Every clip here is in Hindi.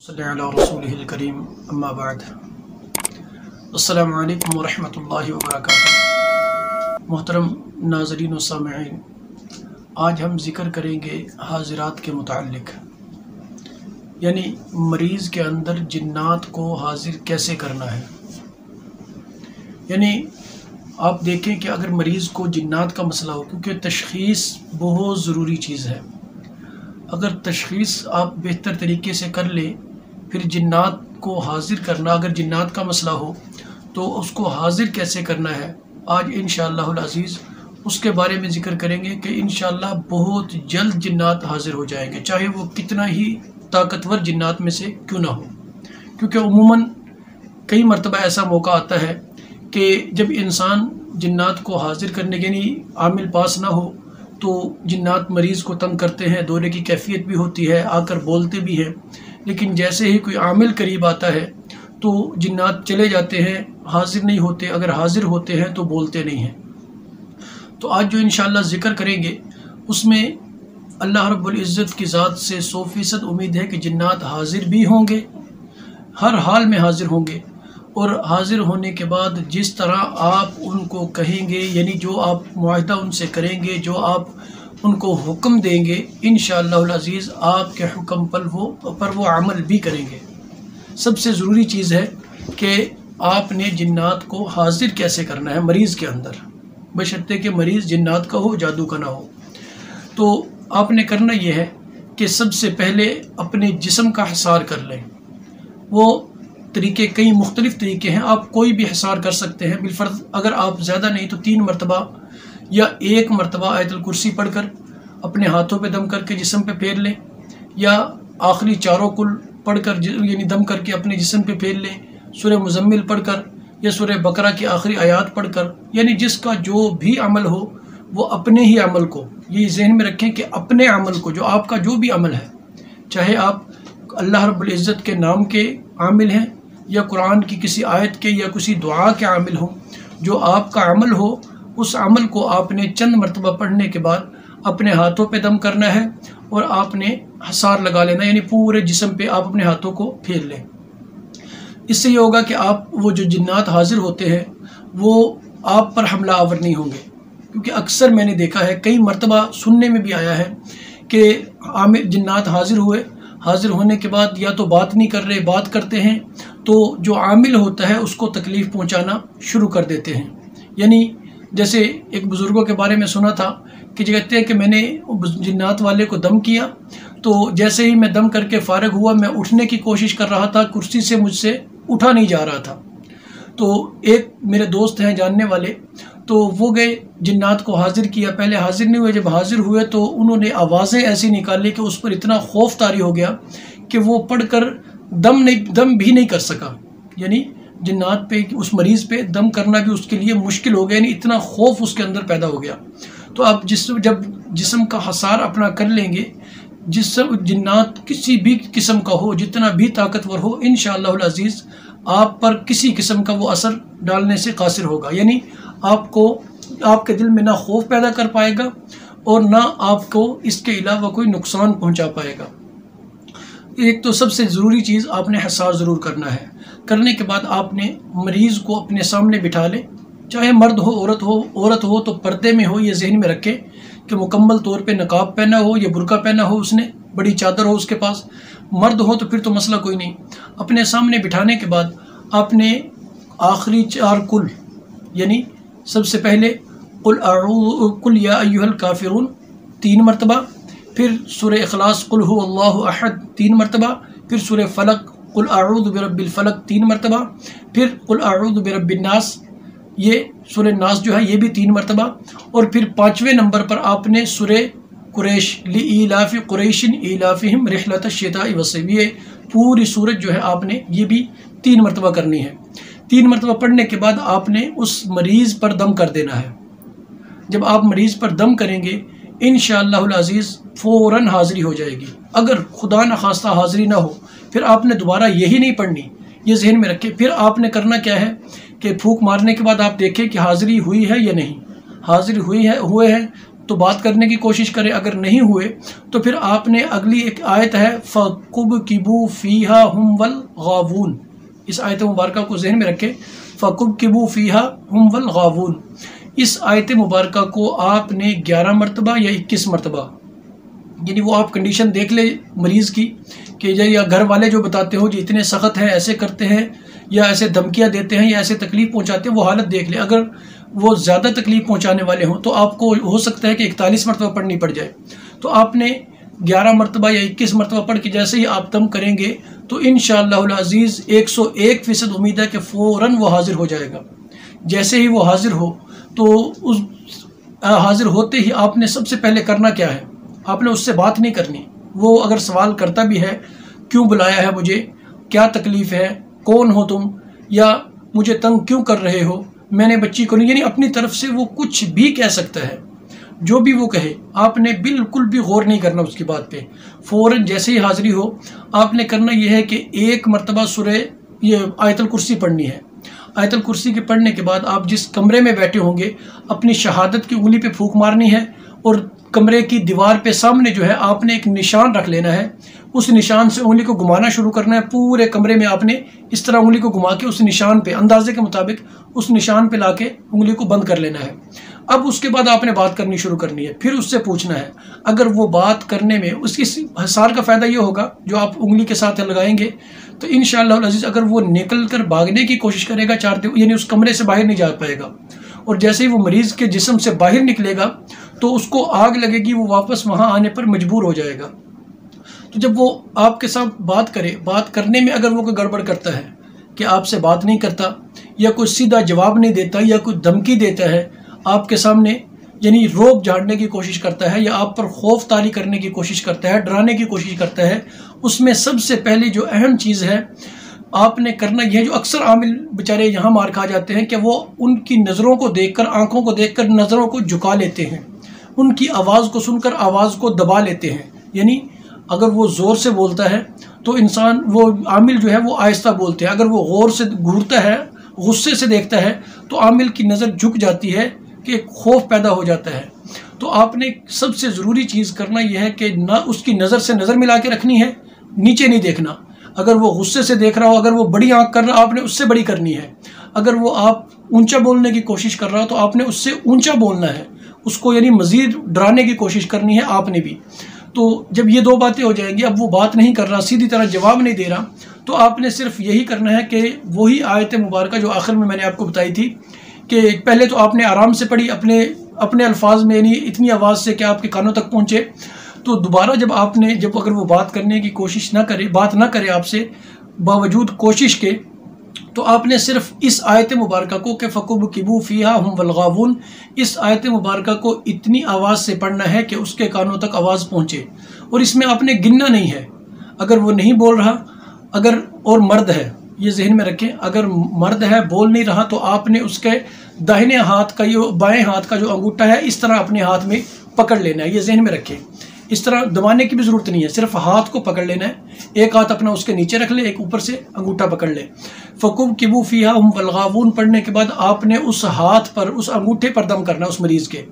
सल्लल्लाहु अला रसूलिहिल करीम अम्मा बाद। अस्सलामु अलैकुम वरहमतुल्लाहि वबरकातुहू। मोहतरम नाज़रीन व सामिईन, आज हम ज़िक्र करेंगे हाजिरात के मुताल्लिक़, यानी मरीज़ के अंदर जिन्नात को हाजिर कैसे करना है। यानी आप देखें कि अगर मरीज़ को जिन्नात का मसला हो, क्योंकि तशख़ीस बहुत ज़रूरी चीज़ है, अगर तशख़ीस आप बेहतर तरीके से कर लें, फिर जिन्नात को हाजिर करना, अगर जिन्नात का मसला हो तो उसको हाजिर कैसे करना है, आज इंशाअल्लाहुल अज़ीज़ उसके बारे में ज़िक्र करेंगे कि इंशाअल्लाह बहुत जल्द जिन्नात हाजिर हो जाएंगे, चाहे वो कितना ही ताकतवर जिन्नात में से क्यों ना हो। क्योंकि उमूमन कई मरतबा ऐसा मौका आता है कि जब इंसान जिन्नात को हाजिर करने के लिए आमिल पास ना हो तो जिन्नात मरीज़ को तंग करते हैं, दौरे की कैफियत भी होती है, आकर बोलते भी हैं, लेकिन जैसे ही कोई आमिल करीब आता है तो जिन्नात चले जाते हैं, हाजिर नहीं होते, अगर हाजिर होते हैं तो बोलते नहीं हैं। तो आज जो इंशाअल्लाह ज़िक्र करेंगे उसमें अल्लाह रब्बुल इज़्ज़त की ज़ात से 100% उम्मीद है कि जिन्नात हाजिर भी होंगे, हर हाल में हाजिर होंगे, और हाजिर होने के बाद जिस तरह आप उनको कहेंगे, यानी जो आप मुआहदा उनसे करेंगे, जो आप उनको हुक्म देंगे, इंशाअल्लाहुल अज़ीज़ आपके हुक्म पर वो अमल भी करेंगे। सबसे ज़रूरी चीज़ है कि आपने जिन्नात को हाजिर कैसे करना है मरीज़ के अंदर, बशर्ते कि मरीज़ जिन्नात का हो, जादू का ना हो। तो आपने करना यह है कि सबसे पहले अपने जिस्म का हिसार कर लें। वो तरीके, कई मुख्तलिफ़ तरीके हैं, आप कोई भी हिसार कर सकते हैं। बिलफर्ज अगर आप ज़्यादा नहीं तो 3 मरतबा या 1 मरतबा आयतुल कुर्सी पढ़कर अपने हाथों पे दम करके जिस्म पे फेर लें, या आखिरी चारों कुल पढ़कर यानी दम करके अपने जिस्म पे फेर लें, सूरह मुज़म्मिल पढ़कर या सूरह बकरा की आखिरी आयत पढ़कर, यानी जिसका जो भी अमल हो वो अपने ही अमल को, ये जहन में रखें कि अपने अमल को, जो आपका जो भी अमल है, चाहे आप अल्लाह रब्बुल इज़्ज़त के नाम के आमिल हैं या कुरान की किसी आयत के या किसी दुआ के आमिल हों, जो आपका अमल हो उस अमल को आपने चंद मरतबा पढ़ने के बाद अपने हाथों पे दम करना है और आपने हसार लगा लेना, यानी पूरे जिस्म पे आप अपने हाथों को फेर लें। इससे ये होगा कि आप वो जो जिन्नात हाजिर होते हैं वो आप पर हमला आवर नहीं होंगे। क्योंकि अक्सर मैंने देखा है, कई मरतबा सुनने में भी आया है कि आमिल जिन्नात हाजिर हुए, हाजिर होने के बाद या तो बात नहीं कर रहे, बात करते हैं तो जो आमिल होता है उसको तकलीफ़ पहुंचाना शुरू कर देते हैं। यानी जैसे एक बुज़ुर्गों के बारे में सुना था कि कहते हैं कि मैंने जिन्नात वाले को दम किया, तो जैसे ही मैं दम करके फ़ारिग हुआ, मैं उठने की कोशिश कर रहा था, कुर्सी से मुझसे उठा नहीं जा रहा था। तो एक मेरे दोस्त हैं जानने वाले, तो वो गए, जिन्नात को हाजिर किया। पहले हाजिर नहीं हुए, जब हाजिर हुए तो उन्होंने आवाज़ें ऐसी निकाली कि उस पर इतना खौफ तारी हो गया कि वो पढ़कर दम भी नहीं कर सका। यानी जिन्नात पे, उस मरीज़ पे दम करना भी उसके लिए मुश्किल हो गया, यानी इतना खौफ उसके अंदर पैदा हो गया। तो आप जब जिस्म का हसार अपना कर लेंगे, जिन्नात किसी भी किस्म का हो, जितना भी ताकतवर हो, इंशाअल्लाहुल अज़ीज़ आप पर किसी किस्म का वो असर डालने से कासिर होगा। यानी आपको, आपके दिल में ना खौफ पैदा कर पाएगा और ना आपको इसके अलावा कोई नुकसान पहुंचा पाएगा। एक तो सबसे ज़रूरी चीज़ आपने हिसार ज़रूर करना है। करने के बाद आपने मरीज़ को अपने सामने बिठा लें, चाहे मर्द हो, औरत हो तो पर्दे में हो, ये जहन में रखें कि मुकम्मल तौर पे नकाब पहना हो या बुर्का पहना हो उसने, बड़ी चादर हो उसके पास। मर्द हो तो फिर तो मसला कोई नहीं। अपने सामने बिठाने के बाद आपने आखिरी 4 कुल, यानी सबसे पहले कुल या अय्युहल काफिरून 3 मरतबा, फिर सूरह इखलास कुल हुवल्लाहु अहद 3 मरतबा, फिर सूरह फलक कुल अऊज़ु बिरब्बिल फलक 3 मरतबा, फिर कुल अऊज़ु बिरब्बिन नास, ये सूरह नास जो है ये भी 3 मरतबा, और फिर 5वें नंबर पर आपने सूरह कुरैश लिईलाफि कुरैशिन ईलाफिहिम रिहलतश शिताई वस्सैफ, ये पूरी सूरत जो है आपने ये भी 3 मरतबा करनी है। 3 मरतबा पढ़ने के बाद आपने उस मरीज़ पर दम कर देना है। जब आप मरीज़ पर दम करेंगे इंशाअल्लाहुल अज़ीज़ फ़ौरन हाज़िरी हो जाएगी। अगर खुदा न खास्ता हाज़िरी ना हो फिर आपने दोबारा यही नहीं पढ़नी, ये जहन में रखें। फिर आपने करना क्या है कि फूंक मारने के बाद आप देखें कि हाज़िरी हुई है या नहीं। हाज़िर हुए हैं तो बात करने की कोशिश करें, अगर नहीं हुए तो फिर आपने अगली एक आयत है फ़कुबकिबू फ़ीहा हुम वल गावून, इस आयत मुबारका को जहन में रखें। फ़कुबकिबू फ़ीहा हुम वल गावून, इस आयत मुबारका को आपने 11 मरतबा या 21 मरतबा, यानी वो आप कंडीशन देख ले मरीज़ की कि या घर वाले जो बताते हो जी इतने सख्त हैं, ऐसे करते हैं या ऐसे धमकियाँ देते हैं या ऐसे तकलीफ़ पहुँचाते हैं, वो हालत देख ले। अगर वो ज़्यादा तकलीफ़ पहुँचाने वाले हों तो आपको हो सकता है कि 41 मरतबा पढ़नी पड़ जाए। तो आपने 11 मरतबा या 21 मरतबा पढ़ के जैसे ही आप दम करेंगे तो इंशाअल्लाहुल अज़ीज़ 101% उम्मीद है कि फ़ौरन वो हाज़िर हो जाएगा। जैसे ही वो हाज़िर हो तो उस हाज़िर होते ही आपने सबसे पहले करना क्या है, आपने उससे बात नहीं करनी। वो अगर सवाल करता भी है क्यों बुलाया है मुझे, क्या तकलीफ़ है, कौन हो तुम, या मुझे तंग क्यों कर रहे हो, मैंने बच्ची को नहीं, यानी अपनी तरफ से वो कुछ भी कह सकता है। जो भी वो कहे आपने बिल्कुल भी गौर नहीं करना उसकी बात पे। फ़ौरन जैसे ही हाज़िरी हो आपने करना यह है कि 1 मरतबा सूरह ये आयतुल कुर्सी पढ़नी है। आयतुल कुर्सी के पढ़ने के बाद आप जिस कमरे में बैठे होंगे अपनी शहादत की उंगली पे फूंक मारनी है और कमरे की दीवार पे सामने जो है आपने एक निशान रख लेना है। उस निशान से उंगली को घुमाना शुरू करना है। पूरे कमरे में आपने इस तरह उंगली को घुमा के उस निशान पे अंदाजे के मुताबिक उस निशान पे लाके उंगली को बंद कर लेना है। अब उसके बाद आपने बात करनी शुरू करनी है। फिर उससे पूछना है, अगर वो बात करने में उसकी हसार का फ़ायदा ये होगा जो आप उंगली के साथ लगाएंगे तो इंशाअल्लाह अज़ीज़ अगर वो निकल कर भागने की कोशिश करेगा यानी उस कमरे से बाहर नहीं जा पाएगा, और जैसे ही वो मरीज़ के जिस्म से बाहर निकलेगा तो उसको आग लगेगी, वो वापस वहाँ आने पर मजबूर हो जाएगा। तो जब वो आपके साथ बात करे, बात करने में अगर वो कोई गड़बड़ करता है कि आपसे बात नहीं करता या कोई सीधा जवाब नहीं देता या कोई धमकी देता है आपके सामने, यानी रोब झाड़ने की कोशिश करता है या आप पर खौफ तारी करने की कोशिश करता है, डराने की कोशिश करता है, उसमें सबसे पहले जो अहम चीज़ है आपने करना यह है, जो अक्सर आमिल बेचारे यहाँ मार खा जाते हैं कि वो उनकी नज़रों को देखकर, आंखों को देखकर नज़रों को झुका लेते हैं, उनकी आवाज़ को सुनकर आवाज़ को दबा लेते हैं। यानी अगर वो ज़ोर से बोलता है तो इंसान, वो आमिल जो है वो आहिस्ता बोलते हैं। अगर वो गौर से घूरता है, गुस्से से देखता है तो आमिल की नज़र झुक जाती है कि खौफ पैदा हो जाता है। तो आपने सबसे ज़रूरी चीज़ करना यह है कि ना उसकी नज़र से नज़र मिला के रखनी है, नीचे नहीं देखना। अगर वो गुस्से से देख रहा हो, अगर वो बड़ी आंख कर रहा हो, आपने उससे बड़ी करनी है। अगर वो आप ऊंचा बोलने की कोशिश कर रहा हो तो आपने उससे ऊंचा बोलना है, उसको यानी मज़ीद डराने की कोशिश करनी है आपने भी। तो जब ये 2 बातें हो जाएंगी, अब वो बात नहीं कर रहा, सीधी तरह जवाब नहीं दे रहा, तो आपने सिर्फ यही करना है कि वही आयत मुबारका जो आखिर में मैंने आपको बताई थी कि पहले तो आपने आराम से पढ़ी अपने अल्फाज में, यानी इतनी आवाज़ से कि आपके कानों तक पहुँचे। तो दोबारा जब अगर वो बात करने की कोशिश ना करे, बात ना करे आपसे बावजूद कोशिश के, तो आपने सिर्फ इस आयत मुबारका को कि फ़कुबकिबू फ़ीहा हुम वल गावून, इस आयत मुबारका को इतनी आवाज़ से पढ़ना है कि उसके कानों तक आवाज़ पहुँचे। और इसमें आपने गिनना नहीं है। अगर वो नहीं बोल रहा, अगर और मर्द है, ये जहन में रखें, अगर मर्द है बोल नहीं रहा तो आपने उसके दाहिने हाथ का, ये बाएं हाथ का जो अंगूठा है इस तरह अपने हाथ में पकड़ लेना है। ये जहन में रखें, इस तरह दबाने की भी ज़रूरत नहीं है, सिर्फ हाथ को पकड़ लेना है। एक हाथ अपना उसके नीचे रख ले, एक ऊपर से अंगूठा पकड़ ले। फ़कुबकिबू फ़ीहा हुम वल गावून पढ़ने के बाद आपने उस हाथ पर, उस अंगूठे पर दम करना उस मरीज़ के।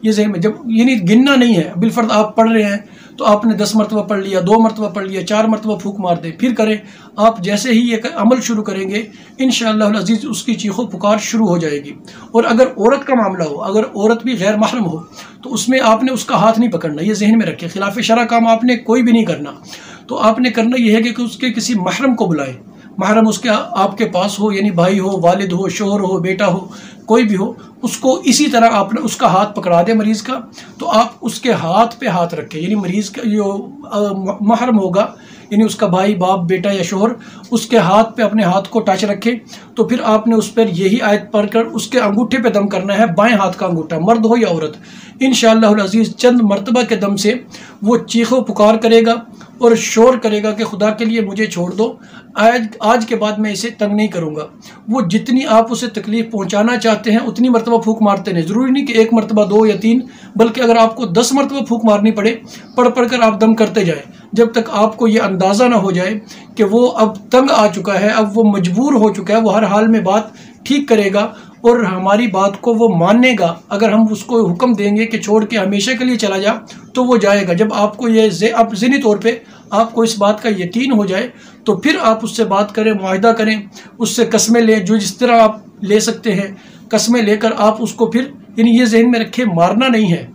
ये जहन में, जब यानी गिनना नहीं है, बिलफर्द आप पढ़ रहे हैं तो आपने 10 मरतबा पढ़ लिया, 2 मरतबा पढ़ लिया, 4 मरतबा फूंक मार दे, फिर करें। आप जैसे ही ये अमल शुरू करेंगे इंशाअल्लाह अज़ीज़ उसकी चीखों पुकार शुरू हो जाएगी। और अगर औरत का मामला हो, अगर औरत भी गैर महरम हो तो उसमें आपने उसका हाथ नहीं पकड़ना, ये जहन में रखें। खिलाफ शरा काम आपने कोई भी नहीं करना। तो आपने करना यह है कि उसके किसी महरम को बुलाएं, महरम उसके आपके पास हो, यानी भाई हो, वालिद हो, शोहर हो, बेटा हो, कोई भी हो, उसको इसी तरह आपने उसका हाथ पकड़ा दे मरीज़ का। तो आप उसके हाथ पे हाथ रखें, यानी मरीज़ का जो महरम होगा, यानी उसका भाई, बाप, बेटा या शोहर, उसके हाथ पे अपने हाथ को टच रखे। तो फिर आपने उस पर यही आयत पढ़कर उसके अंगूठे पे दम करना है, बाएं हाथ का अंगूठा, मर्द हो या औरत। इंशाअल्लाह अज़ीज़ चंद मरतबा के दम से वो चीखो पुकार करेगा और शोर करेगा कि खुदा के लिए मुझे छोड़ दो, आज के बाद मैं इसे तंग नहीं करूँगा। वो जितनी आप उसे तकलीफ़ पहुँचाना चाहते हैं उतनी मरतबा फूंक मारते नहीं, ज़रूरी नहीं कि 1 मरतबा, 2 या 3, बल्कि अगर आपको 10 मरतबा फूंक मारनी पड़े, पढ़ कर आप दम करते जाएँ, जब तक आपको ये अंदाज़ा ना हो जाए कि वो अब तंग आ चुका है, अब वो मजबूर हो चुका है, वो हर हाल में बात ठीक करेगा और हमारी बात को वो मानेगा, अगर हम उसको हुक्म देंगे कि छोड़ के हमेशा के लिए चला जा, तो वो जाएगा। जब आपको ये आप ज़हनी तौर पे आपको इस बात का यकीन हो जाए, तो फिर आप उससे बात करें, मुआहिदा करें, उससे कस्में लें, जो जिस तरह आप ले सकते हैं कस्में लेकर आप उसको फिर, यानी ये जहन में रखें मारना नहीं है।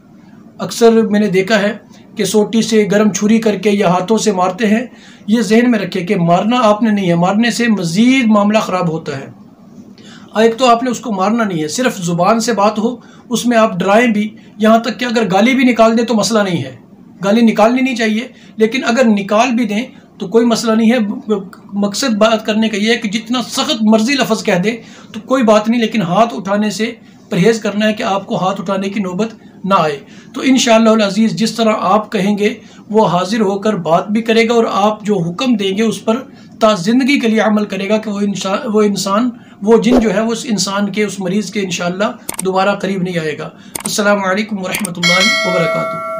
अक्सर मैंने देखा है कि सोटी से गर्म छुरी करके या हाथों से मारते हैं, ये जहन में रखें कि मारना आपने नहीं है, मारने से मज़ीद मामला ख़राब होता है। एक तो आपने उसको मारना नहीं है, सिर्फ ज़ुबान से बात हो, उसमें आप डराएं भी, यहाँ तक कि अगर गाली भी निकाल दें तो मसला नहीं है, गाली निकालनी नहीं चाहिए, लेकिन अगर निकाल भी दें तो कोई मसला नहीं है। मकसद बात करने का ये है कि जितना सख्त मर्जी लफ्ज़ कह दे तो कोई बात नहीं, लेकिन हाथ उठाने से परहेज़ करना है कि आपको हाथ उठाने की नौबत ना आए। तो इंशाअल्लाह अज़ीज़ जिस तरह आप कहेंगे वो हाजिर होकर बात भी करेगा, और आप जो हुक्म देंगे उस पर ता ज़िंदगी के लिए अमल करेगा कि वो जिन जो है वो उस इंसान के, उस मरीज़ के इंशाअल्लाह दोबारा करीब नहीं आएगा। अस्सलामु अलैकुम वरहमतुल्लाहि वबरकातुहू।